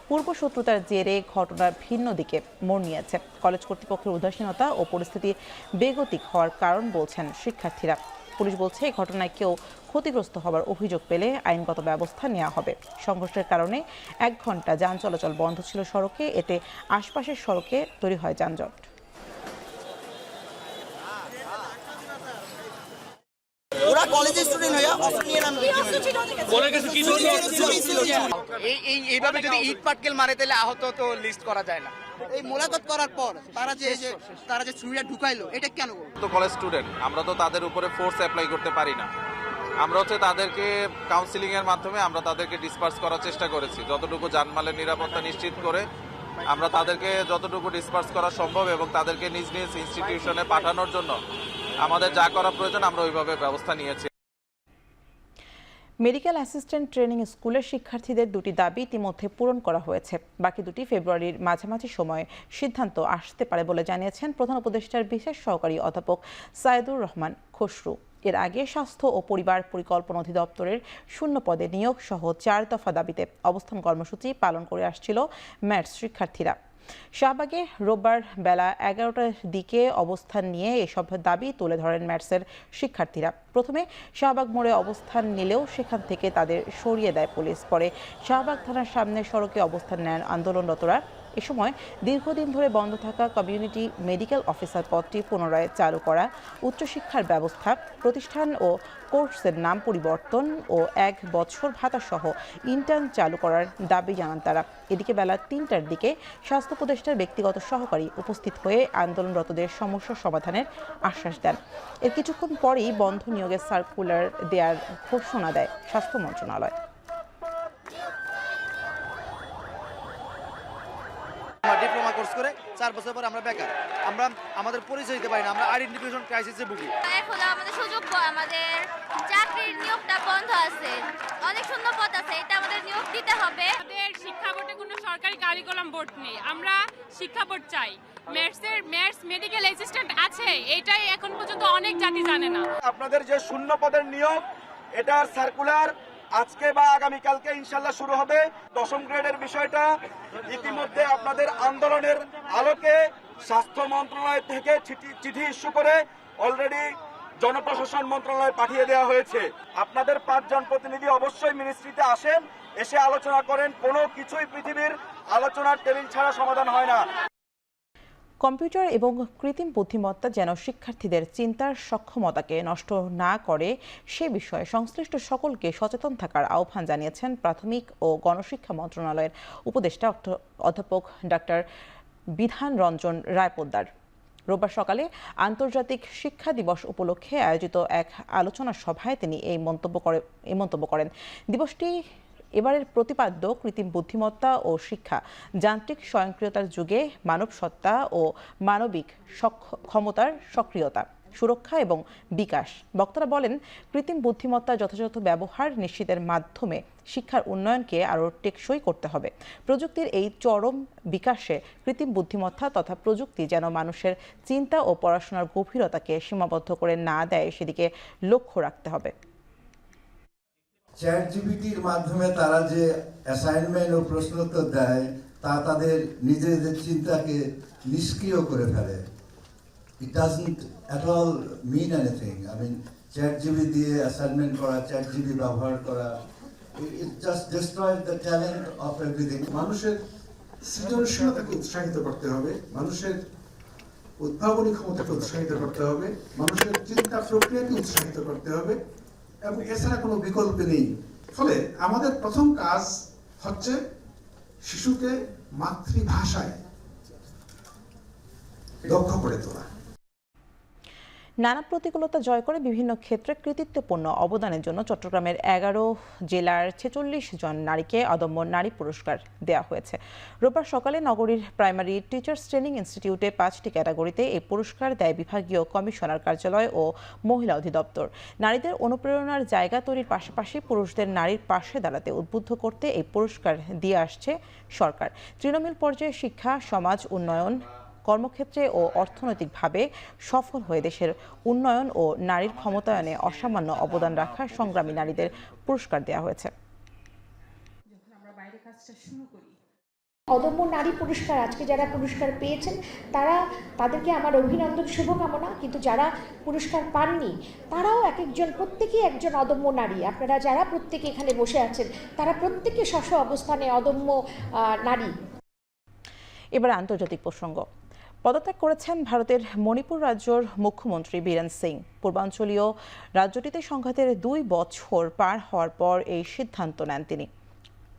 পূর্ব শত্রুতার জেরে ঘটনা ভিন্ন দিকে মোড় নিয়েছে। কলেজ কর্তৃপক্ষের উদাসীনতা ও পরিস্থিতি বেগতিক হওয়ার কারণ বলছেন শিক্ষার্থীরা। পুলিশ বলছে, এই ঘটনায় কেউ ক্ষতিগ্রস্ত হওয়ার অভিযোগ পেলে আইনগত ব্যবস্থা নেওয়া হবে। সংঘর্ষের কারণে 1 ঘন্টা যান চলাচল বন্ধ ছিল সড়কে। এতে আশপাশের সড়কে তৈরি হয় যানজট। ওরা কলেজের স্টুডেন্ট হয়ে অস্ত্র নিয়ে নামবে। এইভাবে যদি ইট পাটকেল মারে তাহলে আহত তো লিস্ট করা যায় না। এই মোলাকাত করার পর তারা যে ছুরিটা ঢুকাইলো, এটা কেন? তো কলেজ স্টুডেন্ট, আমরা তো তাদের উপরে ফোর্স অ্যাপ্লাই করতে পারি না। আমরা তাদেরকে কাউন্সিলিং এর মাধ্যমে আমরা তাদেরকে ডিসপার্স করার চেষ্টা করেছি। যতটুকু জানমালের নিরাপত্তা নিশ্চিত করে আমরা তাদেরকে যতটুকু ডিসপার্স করা সম্ভব এবং তাদেরকে নিজ নিজ ইনস্টিটিউশনে পাঠানোর জন্য আমাদের যা করা প্রয়োজন আমরা ওইভাবে ব্যবস্থা নিয়েছি। মেডিকেল অ্যাসিস্ট্যান্ট ট্রেনিং স্কুলের শিক্ষার্থীদের দুটি দাবি ইতিমধ্যে পূরণ করা হয়েছে। বাকি দুটি ফেব্রুয়ারির মাঝামাঝি সময়ে সিদ্ধান্ত আসতে পারে বলে জানিয়েছেন প্রধান উপদেষ্টার বিশেষ সহকারী অধ্যাপক সাইদুর রহমান খসরু। এর আগে স্বাস্থ্য ও পরিবার পরিকল্পনা অধিদপ্তরের শূন্য পদে নিয়োগ সহ 4 দফা দাবিতে অবস্থান কর্মসূচি পালন করে আসছিল ম্যাটস শিক্ষার্থীরা। শাহবাগে রোববার বেলা 11টার দিকে অবস্থান নিয়ে এসব দাবি তুলে ধরেন ম্যাটসের শিক্ষার্থীরা। প্রথমে শাহবাগ মোড়ে অবস্থান নিলেও সেখান থেকে তাদের সরিয়ে দেয় পুলিশ। পরে শাহবাগ থানার সামনে সড়কে অবস্থান নেন আন্দোলনরতরা। এ সময় দীর্ঘদিন ধরে বন্ধ থাকা কমিউনিটি মেডিকেল অফিসার পদটি পুনরায় চালু করা, উচ্চশিক্ষার ব্যবস্থা, প্রতিষ্ঠান ও কোর্সের নাম পরিবর্তন ও 1 বছর ভাতাসহ ইন্টার্ন চালু করার দাবি জানান তারা। এদিকে বেলা 3টার দিকে স্বাস্থ্য উপদেষ্টার ব্যক্তিগত সহকারী উপস্থিত হয়ে আন্দোলনরতদের সমস্যা সমাধানের আশ্বাস দেন। এর কিছুক্ষণ পরেই বন্ধ নিয়োগের সার্কুলার দেওয়ার ঘোষণা দেয় স্বাস্থ্য মন্ত্রণালয়। ডিপ্লোমা কোর্স করে 4 বছর পর আমরা বেকার, আমরা আমাদের পরিচয় দিতে পারি না, আমরা আইডেন্টিফিকেশন ক্রাইসিসে ভুগি। এখন আমাদের সুযোগ, আমাদের চাকরির নিয়োগটা বন্ধ আছে, অনেক শূন্য পদ আছে, এটা আমাদের নিয়োগ দিতে হবে। আমাদের শিক্ষা বোর্ডে কোনো সরকারি কারিকুলাম বোর্ড নেই, আমরা শিক্ষা বোর্ড চাই। ম্যাটস মেডিকেল অ্যাসিস্ট্যান্ট আছে, এটাই এখন পর্যন্ত অনেক জাতি জানে না। আপনাদের যে শূন্য পদের নিয়োগ, এটার সার্কুলার আজকে বা আগামীকালকে ইনশাল্লাহ শুরু হবে। 10ম গ্রেডের বিষয়টা ইতিমধ্যে আপনাদের আন্দোলনের আলোকে স্বাস্থ্য মন্ত্রণালয় থেকে চিঠি ইস্যু করে অলরেডি জনপ্রশাসন মন্ত্রণালয়ে পাঠিয়ে দেওয়া হয়েছে। আপনাদের 5 জন প্রতিনিধি অবশ্যই মিনিস্ট্রিতে আসেন, এসে আলোচনা করেন। কোনো কিছুই পৃথিবীর আলোচনার টেবিল ছাড়া সমাধান হয় না। কম্পিউটার এবং কৃত্রিম বুদ্ধিমত্তা যেন শিক্ষার্থীদের চিন্তার সক্ষমতাকে নষ্ট না করে সে বিষয়ে সংশ্লিষ্ট সকলকে সচেতন থাকার আহ্বান জানিয়েছেন প্রাথমিক ও গণশিক্ষা মন্ত্রণালয়ের উপদেষ্টা অধ্যাপক ডাক্তার বিধান রঞ্জন রায় পোদ্দার। রোববার সকালে আন্তর্জাতিক শিক্ষা দিবস উপলক্ষে আয়োজিত এক আলোচনা সভায় তিনি এই মন্তব্য করেন। দিবসটি এবারের প্রতিপাদ্য কৃত্রিম বুদ্ধিমত্তা ও শিক্ষা, যান্ত্রিক স্বয়ংক্রিয়তার যুগে মানব সত্তা ও মানবিক ক্ষমতার সক্রিয়তা, সুরক্ষা এবং বিকাশ। বক্তারা বলেন, কৃত্রিম বুদ্ধিমত্তার যথাযথ ব্যবহার নিশ্চিতের মাধ্যমে শিক্ষার উন্নয়নকে আরও টেকসই করতে হবে। প্রযুক্তির এই চরম বিকাশে কৃত্রিম বুদ্ধিমত্তা তথা প্রযুক্তি যেন মানুষের চিন্তা ও পড়াশোনার গভীরতাকে সীমাবদ্ধ করে না দেয়, সেদিকে লক্ষ্য রাখতে হবে। চ্যাটজিপিটির মাধ্যমে তারা যে অ্যাসাইনমেন্ট ও প্রশ্নোত্তর দেয় তা তাদের নিজেদের চিন্তাকে নিষ্ক্রিয় করে ফেলে। It doesn't at all mean anything. I mean, ChatGPT দিয়ে অ্যাসাইনমেন্ট করা, ChatGPT ব্যবহার করা, it just destroys the talent of everything. মানুষের সৃজনশীলতাকে উৎসাহিত করতে হবে, মানুষের উদ্ভাবনী ক্ষমতাকে উৎসাহিত করতে হবে, মানুষের চিন্তা প্রক্রিয়াকে উৎসাহিত করতে হবে, এবং এছাড়া কোনো বিকল্প নেই। ফলে আমাদের প্রথম কাজ হচ্ছে শিশুকে মাতৃভাষায় দক্ষ করে তোলা। নানা প্রতিকূলতা জয় করে বিভিন্ন ক্ষেত্রে কৃতিত্বপূর্ণ অবদানের জন্য চট্টগ্রামের 11 জেলার 46 জন নারীকে অদম্য নারী পুরস্কার দেওয়া হয়েছে। রোববার সকালে নগরীর প্রাইমারি টিচার্স ট্রেনিং ইনস্টিটিউটে 5টি ক্যাটাগরিতে এই পুরস্কার দেয় বিভাগীয় কমিশনার কার্যালয় ও মহিলা অধিদপ্তর। নারীদের অনুপ্রেরণার জায়গা তৈরির পাশাপাশি পুরুষদের নারীর পাশে দাঁড়াতে উদ্বুদ্ধ করতে এই পুরস্কার দিয়ে আসছে সরকার। তৃণমূল পর্যায়ে শিক্ষা, সমাজ উন্নয়ন, কর্মক্ষেত্রে ও অর্থনৈতিকভাবে সফল হয়ে দেশের উন্নয়ন ও নারীর ক্ষমতায়নে অসামান্য অবদান রাখা সংগ্রামী নারীদের পুরস্কার দেওয়া হয়েছে। অদম্য নারী পুরস্কার, আজকে যারা পুরস্কার পেয়েছেন তাদেরকে আমার অভিনন্দন, শুভকামনা। কিন্তু যারা পুরস্কার পাননি তারাও প্রত্যেকেই একজন অদম্য নারী। আপনারা যারা প্রত্যেকে এখানে বসে আছেন তারা প্রত্যেকে স্ব অবস্থানে অদম্য নারী। এবার আন্তর্জাতিক প্রসঙ্গ। পদত্যাগ করেছেন ভারতের মণিপুর রাজ্যের মুখ্যমন্ত্রী বীরেন সিং। পূর্বাঞ্চলীয় রাজ্যটিতে সংঘাতের 2 বছর পার হওয়ার পর এই সিদ্ধান্ত নেন তিনি।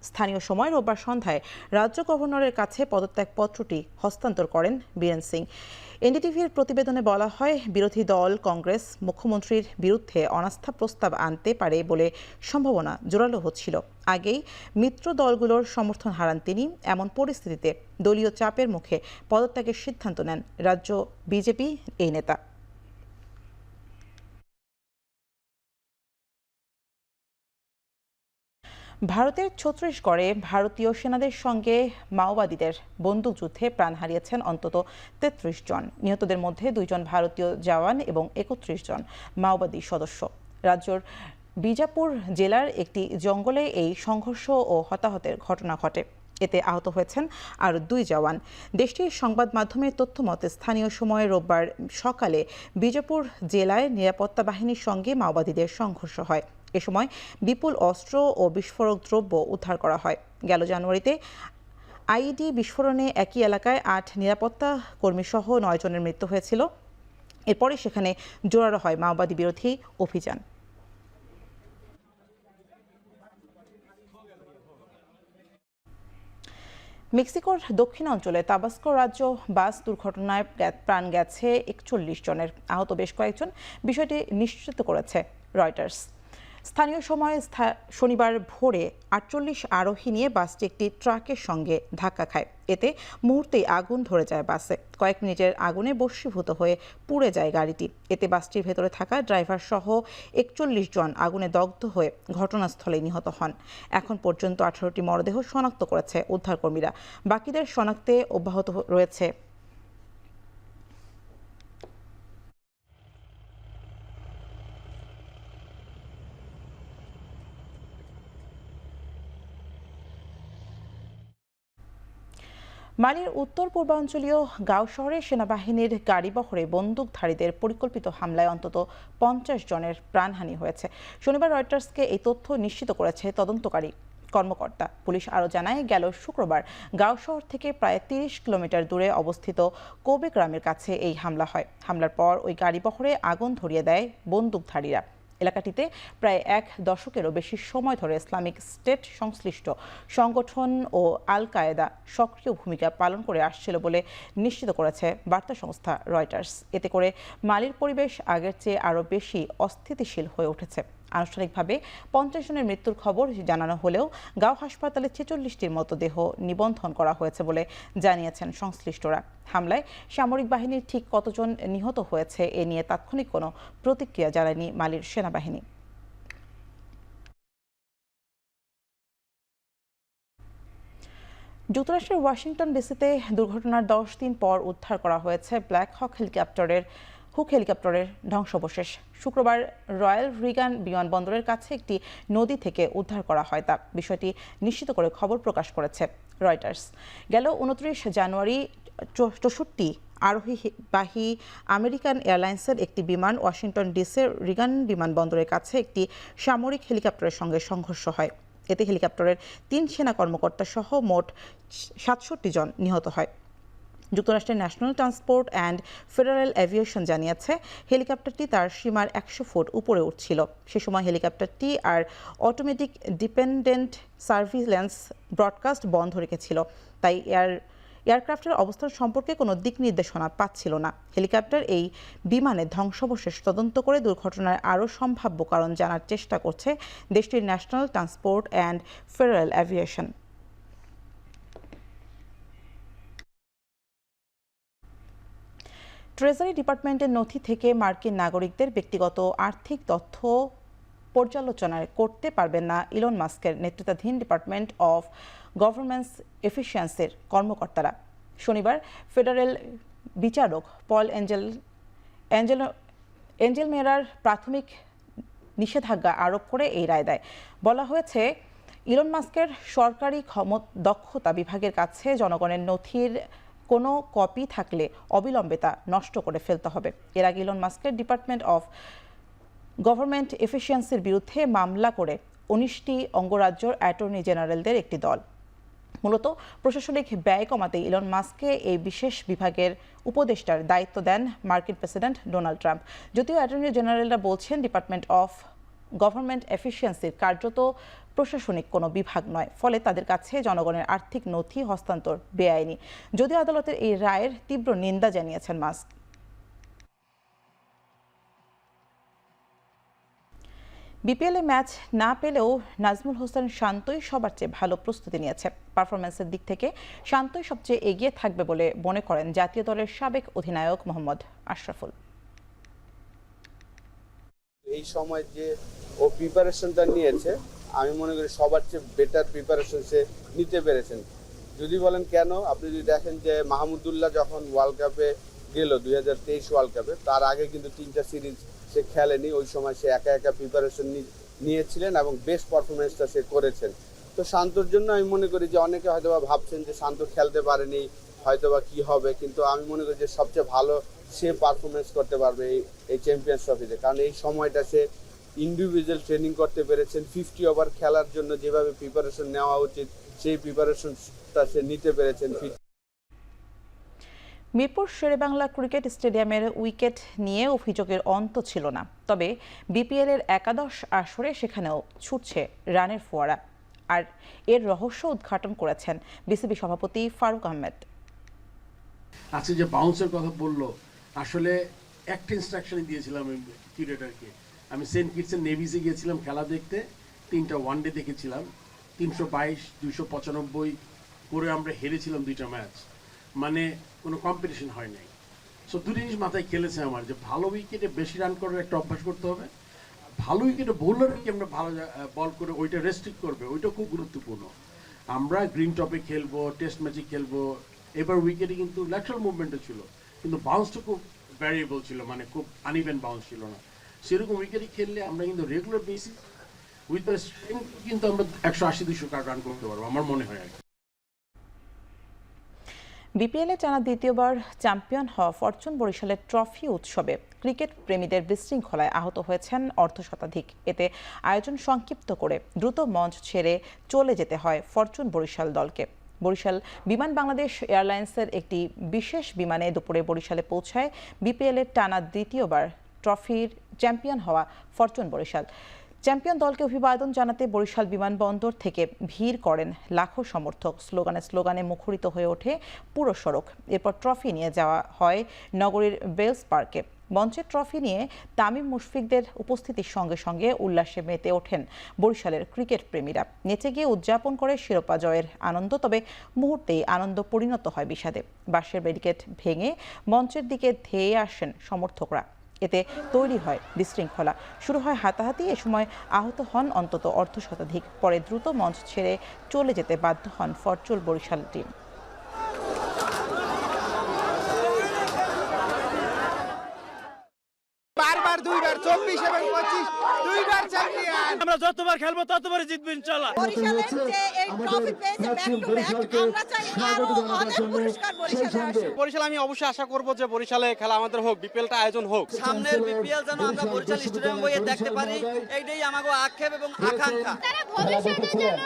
স্থানীয় সময় রোববার সন্ধ্যায় রাজ্য গভর্নরের কাছে পদত্যাগপত্রটি হস্তান্তর করেন বীরেন সিং। এনডিটিভির প্রতিবেদনে বলা হয়, বিরোধী দল কংগ্রেস মুখ্যমন্ত্রীর বিরুদ্ধে অনাস্থা প্রস্তাব আনতে পারে বলে সম্ভাবনা জোরালো হচ্ছিল। আগেই মিত্র দলগুলোর সমর্থন হারান তিনি। এমন পরিস্থিতিতে দলীয় চাপের মুখে পদত্যাগের সিদ্ধান্ত নেন রাজ্য বিজেপি এই নেতা। ভারতের ছত্তিশগড়ে ভারতীয় সেনাদের সঙ্গে মাওবাদীদের বন্দুকযুদ্ধে প্রাণ হারিয়েছেন অন্তত 33 জন। নিহতদের মধ্যে 2 জন ভারতীয় জওয়ান এবং 31 জন মাওবাদী সদস্য। রাজ্যের বিজাপুর জেলার একটি জঙ্গলে এই সংঘর্ষ ও হতাহতের ঘটনা ঘটে। এতে আহত হয়েছেন আর 2 জওয়ান। দেশটির সংবাদ মাধ্যমের তথ্য মতে স্থানীয় সময়ে রোববার সকালে বিজাপুর জেলায় নিরাপত্তা বাহিনীর সঙ্গে মাওবাদীদের সংঘর্ষ হয়। এ সময় বিপুল অস্ত্র ও বিস্ফোরক দ্রব্য উদ্ধার করা হয়। গেল জানুয়ারিতে আইইডি বিস্ফোরণে একই এলাকায় 8 নিরাপত্তা কর্মীসহ 9 জনের মৃত্যু হয়েছিল। এরপরে সেখানে জোরালো হয় মাওবাদী বিরোধী অভিযান। মেক্সিকোর দক্ষিণাঞ্চলে তাবাস্কো রাজ্য বাস দুর্ঘটনায় প্রাণ গেছে 41 জনের, আহত বেশ কয়েকজন। বিষয়টি নিশ্চিত করেছে রয়টার্স। স্থানীয় সময় শনিবার ভোরে 48 আরোহী নিয়ে বাসটি একটি ট্রাকের সঙ্গে ধাক্কা খায়। এতে মুহূর্তেই আগুন ধরে যায় বাসে। কয়েক মিনিটের আগুনে বশীভূত হয়ে পুড়ে যায় গাড়িটি। এতে বাসটির ভেতরে থাকা ড্রাইভার সহ 41 জন আগুনে দগ্ধ হয়ে ঘটনাস্থলে নিহত হন। এখন পর্যন্ত 18টি মরদেহ শনাক্ত করেছে উদ্ধারকর্মীরা। বাকিদের শনাক্তে অব্যাহত রয়েছে। মালির উত্তর পূর্বাঞ্চলীয় গাঁও শহরে সেনাবাহিনীর গাড়িবহরে বন্দুকধারীদের পরিকল্পিত হামলায় অন্তত 50 জনের প্রাণহানি হয়েছে। শনিবার রয়টার্সকে এই তথ্য নিশ্চিত করেছে তদন্তকারী কর্মকর্তা। পুলিশ আরও জানায়, গেল শুক্রবার গাঁও শহর থেকে প্রায় 30 কিলোমিটার দূরে অবস্থিত কোবে গ্রামের কাছে এই হামলা হয়। হামলার পর ওই গাড়িবহরে আগুন ধরিয়ে দেয় বন্দুকধারীরা। এলাকাটিতে প্রায় 1 দশকেরও বেশি সময় ধরে ইসলামিক স্টেট সংশ্লিষ্ট সংগঠন ও আল কায়েদা সক্রিয় ভূমিকা পালন করে আসছিল বলে নিশ্চিত করেছে বার্তা সংস্থা রয়টার্স। এতে করে মালির পরিবেশ আগের চেয়ে আরও বেশি অস্থিতিশীল হয়ে উঠেছে। আনুষ্ঠানিকভাবে 50 জনের মৃত্যুর খবর জানানো হলেও গাঁও হাসপাতালে 46টির মতো দেহ নিবন্ধন করা হয়েছে বলে জানিয়েছেন সংশ্লিষ্টরা। হামলায় সামরিক বাহিনীর ঠিক কতজন নিহত হয়েছে এ নিয়ে তাৎক্ষণিক কোনো প্রতিক্রিয়া জানায়নি মালির সেনাবাহিনী। যুক্তরাষ্ট্রের ওয়াশিংটন ডিসিতে দুর্ঘটনার 10 দিন পর উদ্ধার করা হয়েছে ব্ল্যাক হক হেলিকপ্টারের ধ্বংসাবশেষ। শুক্রবার রয়্যাল রিগান বিমানবন্দরের কাছে একটি নদী থেকে উদ্ধার করা হয় তা। বিষয়টি নিশ্চিত করে খবর প্রকাশ করেছে রয়টার্স। গেল 29 জানুয়ারি 64 আরোহীবাহী আমেরিকান এয়ারলাইন্সের একটি বিমান ওয়াশিংটন ডিসির রিগান বিমানবন্দরের কাছে একটি সামরিক হেলিকপ্টারের সঙ্গে সংঘর্ষ হয়। এতে হেলিকপ্টারের 3 সেনা কর্মকর্তা সহ মোট 67 জন নিহত হয়। যুক্তরাষ্ট্রের national transport and federal aviation জানিয়েছে হেলিকপ্টারটি তার সীমার 100 ফুট উপরে উঠছিল। সে সময় হেলিকপ্টারটি আর অটোমেটিক ডিপেন্ডেন্ট সার্ভিল্যান্স ব্রডকাস্ট বন্ধ রেখেছিল, তাই এয়ারক্রাফটের অবস্থান সম্পর্কে কোনো দিক নির্দেশনা পাচ্ছিল না। হেলিকপ্টার এই বিমানের ধ্বংসাবশেষ তদন্ত করে দুর্ঘটনার আরও সম্ভাব্য কারণ জানার চেষ্টা করছে দেশটির national transport and federal aviation. Treasury ডিপার্টমেন্টের নথি থেকে মার্কিন নাগরিকদের ব্যক্তিগত আর্থিক তথ্য পর্যালোচনা করতে পারবেন না ইলন মাস্কের নেতৃত্বাধীন ডিপার্টমেন্ট অফ গভর্নমেন্ট এফিসিয়েন্সির কর্মকর্তারা। শনিবার ফেডারেল বিচারক পল এঞ্জেলমেরার প্রাথমিক নিষেধাজ্ঞা আরোপ করে এই রায় দেয়। বলা হয়েছে, ইলন মাস্কের সরকারি দক্ষতা বিভাগের কাছে জনগণের নথির কোনো কপি থাকলে অবিলম্বে তা নষ্ট করে ফেলতে হবে। এর আগে ইলন মাস্কের ডিপার্টমেন্ট অফ গভর্নমেন্ট এফিসিয়েন্সির বিরুদ্ধে মামলা করে 19টি অঙ্গরাজ্যের অ্যাটর্নি জেনারেলদের একটি দল। মূলত প্রশাসনিক ব্যয় কমাতে ইলন মাস্ককে এই বিশেষ বিভাগের উপদেষ্টার দায়িত্ব দেন মার্কিন প্রেসিডেন্ট ডোনাল্ড ট্রাম্প। যদিও অ্যাটর্নি জেনারেলরা বলছেন ডিপার্টমেন্ট অফ গভর্নমেন্ট এফিসিয়েন্সির কার্যত প্রশাসনিক কোনো বিভাগ নয়, ফলে তাদের কাছে জনগণের আর্থিক নথি হস্তান্তর বেআইনি। যদিও আদালতের এই রায়ের তীব্র নিন্দা জানিয়েছেন মাস্ক। বিপিএলে ম্যাচ না পেলেও নাজমুল হোসেন শান্তই সবার চেয়ে ভালো প্রস্তুতি নিয়েছে। পারফরম্যান্সের দিক থেকে শান্তই সবচেয়ে এগিয়ে থাকবে বলে মনে করেন জাতীয় দলের সাবেক অধিনায়ক মোহাম্মদ আশরাফুল। এই সময় যে ও প্রিপারেশনটা নিয়েছে, আমি মনে করি সবার চেয়ে বেটার প্রিপারেশন সে নিতে পেরেছেন। যদি বলেন কেন, আপনি যদি দেখেন যে মাহমুদুল্লাহ যখন ওয়ার্ল্ড কাপে গেল 2023 ওয়ার্ল্ড কাপে, তার আগে কিন্তু 3টা সিরিজ সে খেলেনি। ওই সময় সে একা একা প্রিপারেশন নিয়েছিলেন এবং বেস্ট পারফরমেন্সটা সে করেছেন। তো শান্তর জন্য আমি মনে করি যে অনেকে হয়তোবা ভাবছেন যে শান্ত খেলতে পারেনি, হয়তোবা কি হবে, কিন্তু আমি মনে করি যে সবচেয়ে ভালো সে পারফরমেন্স করতে পারবে এই চ্যাম্পিয়ন্স ট্রফিতে। কারণ এই সময়টা সে ইন্ডিভিজুয়াল ট্রেনিং করতে পেরেছেন। 50 ওভার খেলার জন্য যেভাবে প্রিপারেশন নেওয়া উচিত সেই প্রিপারেশনটা সে নিতে পেরেছেন। মিরপুর শেরেবাংলা ক্রিকেট স্টেডিয়ামের উইকেট নিয়ে অভিযোগের অন্ত ছিল না, তবে বিপিএলের একাদশ আসরে সেখানেও ছুটছে রানের ফোয়ারা। আর এর রহস্য উদ্ঘাটন করেছেন বিসিবি সভাপতি ফারুক আহমেদ। আজকে যে বাউন্সের কথা বললো, আসলে একটা ইনস্ট্রাকশনই দিয়েছিলাম কিউরেটরকে। আমি সেন্ট কিটসের নেভিসে গিয়েছিলাম খেলা দেখতে, 3টা ওয়ানডে দেখেছিলাম, 322, 295 করে আমরা হেরেছিলাম 2টা ম্যাচ, মানে কোনো কম্পিটিশন হয় নাই। সো দুটো জিনিস মাথায় খেলেছে আমার, যে ভালো উইকেটে বেশি রান করার একটা অভ্যাস করতে হবে, ভালো উইকেটে বোলারকে আমরা ভালো বল করে ওইটা রেস্ট্রিক্ট করবে, ওইটা খুব গুরুত্বপূর্ণ। আমরা গ্রিন টপে খেলবো, টেস্ট ম্যাচে খেলবো, এবার উইকেটে কিন্তু ল্যাটারাল মুভমেন্টও ছিল, কিন্তু বাউন্সটা খুব ভ্যারিয়েবল ছিল, মানে খুব আনইভেন বাউন্স ছিল না। সেরকম উইকেটে খেললে আমরা কিন্তু regular basis with the strength কিন্তু আমরা 180-200 রান করতে পারবো, আমার মনে হয় আর কি। বিপিএলে টানা দ্বিতীয়বার চ্যাম্পিয়ন হওয়া ফরচুন বরিশালের ট্রফি উৎসবে ক্রিকেট প্রেমীদের বিশৃঙ্খলায় আহত হয়েছেন অর্ধশতাধিক। এতে আয়োজন সংক্ষিপ্ত করে দ্রুত মঞ্চ ছেড়ে চলে যেতে হয় ফরচুন বরিশাল দলকে। বরিশাল বিমান বাংলাদেশ এয়ারলাইন্সের একটি বিশেষ বিমানে দুপুরে বরিশালে পৌঁছায় বিপিএলের টানা দ্বিতীয়বার ট্রফির চ্যাম্পিয়ন হওয়া ফরচুন বরিশাল। চ্যাম্পিয়ন দলকে অভিবাদন জানাতে বরিশাল বিমানবন্দর থেকে ভিড় করেন লাখো সমর্থক। স্লোগানে মুখরিত হয়ে ওঠে পুরো সড়ক। এরপর ট্রফি নিয়ে যাওয়া হয় নগরীর বেলস পার্কে। মঞ্চে ট্রফি নিয়ে তামিম মুশফিকদের উপস্থিতির সঙ্গে সঙ্গে উল্লাসে মেতে ওঠেন বরিশালের ক্রিকেট প্রেমীরা। নেচে গিয়ে উদযাপন করে শিরোপা জয়ের আনন্দ, তবে মুহূর্তেই আনন্দ পরিণত হয় বিষাদে। বাঁশের ব্যারিকেড ভেঙে মঞ্চের দিকে ধেয়ে আসেন সমর্থকরা। এতে তৈরি হয় বিশৃঙ্খলা, শুরু হয় হাতাহাতি। এ সময় আহত হন অন্তত অর্ধশতাধিক। পরে দ্রুত মঞ্চ ছেড়ে চলে যেতে বাধ্য হন ফরচুন বরিশাল টিম। বারবার দুইবার 24 এবং 25 দুইবার চ্যাম্পিয়ন। আমরা যতবার খেলবো ততবারই জিতবো ইনশাআল্লাহ। বরিশালের যে এই ট্রফি পেয়েছে ব্যাক টু ব্যাক, আমরা চাই আরো অনেক পুরস্কার বরিশালে আসুক। বরিশাল আমি অবশ্যই আশা করব যে বরিশালে খেলা আমাদের হোক, বিপিএলটা আয়োজন হোক। সামনের বিপিএল যেন আমরা বরিশাল স্টেডিয়াম বইয়ে দেখতে পারি, এইটাই আমাদের আক্ষেপ এবং আকাঙ্ক্ষা। তারা ভবিষ্যতে যেন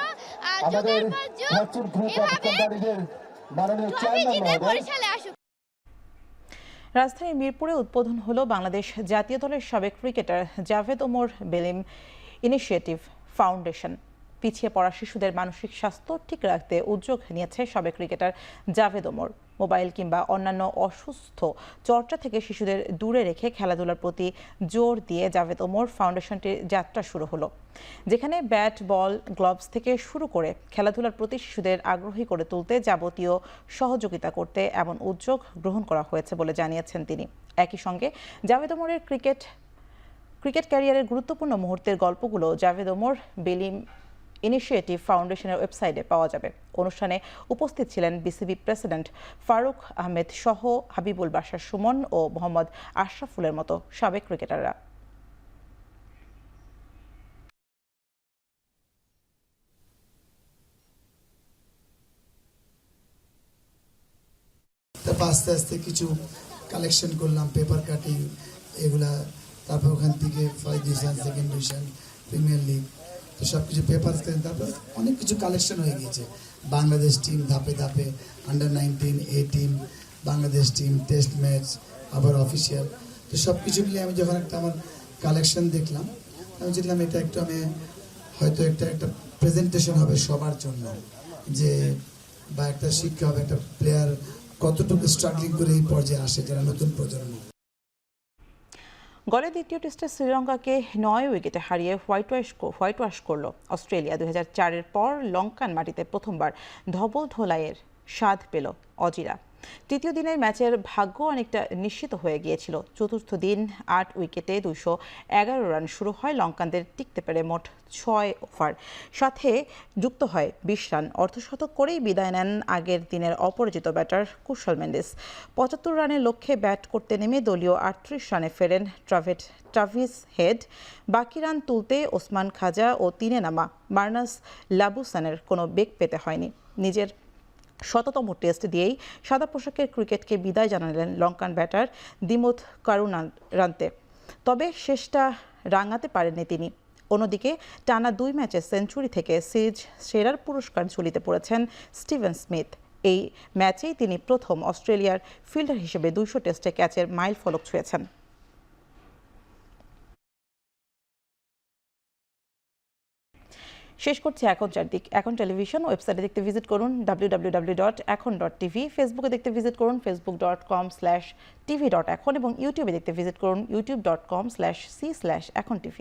যুগের পর যুগ এভাবে ট্রফি জিতে বরিশালে আসুক। রাজধানীর মিরপুরে উদ্বোধন হলো বাংলাদেশ জাতীয় দলের সাবেক cricketer Javed Omar Belim initiative foundation. পিছিয়ে পড়া শিশুদের মানসিক স্বাস্থ্য ঠিক রাখতে উদ্যোগ নিয়েছে সাবেক ক্রিকেটার জাভেদ ওমর। মোবাইল কিংবা অন্যান্য অসুস্থ চর্চা থেকে শিশুদের দূরে রেখে খেলাধুলার প্রতি জোর দিয়ে জাভেদ ওমর ফাউন্ডেশনটির যাত্রা শুরু হলো, যেখানে ব্যাট, বল, গ্লোভস থেকে শুরু করে খেলাধুলার প্রতি শিশুদের আগ্রহী করে তুলতে যাবতীয় সহযোগিতা করতে এমন উদ্যোগ গ্রহণ করা হয়েছে বলে জানিয়েছেন তিনি। একই সঙ্গে জাভেদ ওমরের ক্রিকেট ক্যারিয়ারের গুরুত্বপূর্ণ মুহূর্তের গল্পগুলো জাভেদ ওমর বেলিম ইনিশিয়েটিভ ফাউন্ডেশনের ওয়েবসাইটে পাওয়া যাবে। অনুষ্ঠানে উপস্থিত ছিলেন বিসিবি প্রেসিডেন্ট ফারুক আহমেদ সহ হাবিবুল বাশার সুমন ও মোহাম্মদ আশরাফুলের মতো সাবেক ক্রিকেটাররা। তারপর আস্তে আস্তে কিছু কালেকশন করলাম, পেপার কাটিং এগুলা, তারপর ওখান থেকে first division, second division, premier league, তো সব কিছু পেপার, তারপর অনেক কিছু কালেকশন হয়ে গিয়েছে। বাংলাদেশ টিম ধাপে ধাপে, under 19 A team, Bangladesh team, test match, আবার অফিসিয়াল, তো সব কিছু মিলিয়ে আমি যখন একটা আমার কালেকশন দেখলাম, আমি দেখলাম এটা একটু আমি হয়তো একটা প্রেজেন্টেশন হবে সবার জন্য, যে বা একটা শিক্ষা হবে একটা প্লেয়ার কতটুকু স্ট্রাগলিং করে এই পর্যায়ে আসে যারা নতুন প্রজন্ম। গলে দ্বিতীয় টেস্টে শ্রীলঙ্কাকে 9 উইকেটে হারিয়ে হোয়াইট ওয়াশ করল অস্ট্রেলিয়া। 2004-এর পর লঙ্কান মাটিতে প্রথমবার ধবল ধোলাইয়ের স্বাদ পেল অজিরা। তৃতীয় দিনের ম্যাচের ভাগ্য অনেকটা নিশ্চিত হয়ে গিয়েছিল। চতুর্থ দিন 8 উইকেটে 211 রান শুরু হয় লঙ্কানদের, টিকতে পেরে মোট 6 ওভার, সাথে যুক্ত হয় 20 রান। অর্ধশতক করেই বিদায় নেন আগের দিনের অপরাজিত ব্যাটার কুশল মেন্ডিস। 75 রানের লক্ষ্যে ব্যাট করতে নেমে দলীয় 38 রানে ফেরেন ট্রাভিস হেড। বাকি রান তুলতে ওসমান খাজা ও তিনে নামা মার্নাস লাবুসানের কোনো বেগ পেতে হয়নি। নিজের 100তম টেস্ট দিয়েই সাদা পোশাকের ক্রিকেটকে বিদায় জানালেন লঙ্কান ব্যাটার দিমুথ কারুনারান্তে। তবে শেষটা রাঙাতে পারেননি তিনি। অন্যদিকে টানা 2 ম্যাচে সেঞ্চুরি থেকে সিরিজ সেরার পুরস্কার ঝুলিতে পড়েছেন স্টিভেন স্মিথ। এই ম্যাচেই তিনি প্রথম অস্ট্রেলিয়ার ফিল্ডার হিসেবে 200 টেস্টে ক্যাচের মাইল ফলক ছুঁয়েছেন। শেষ করছি এখন চারদিক। এখন টেলিভিশন ওয়েবসাইটে দেখতে ভিজিট করুন www.ekon.tv, ফেসবুকে দেখতে ভিজিট করুন facebook.com/tv.ekon এবং ইউটিউবে দেখতে ভিজিট করুন youtube.com/c/ekontv।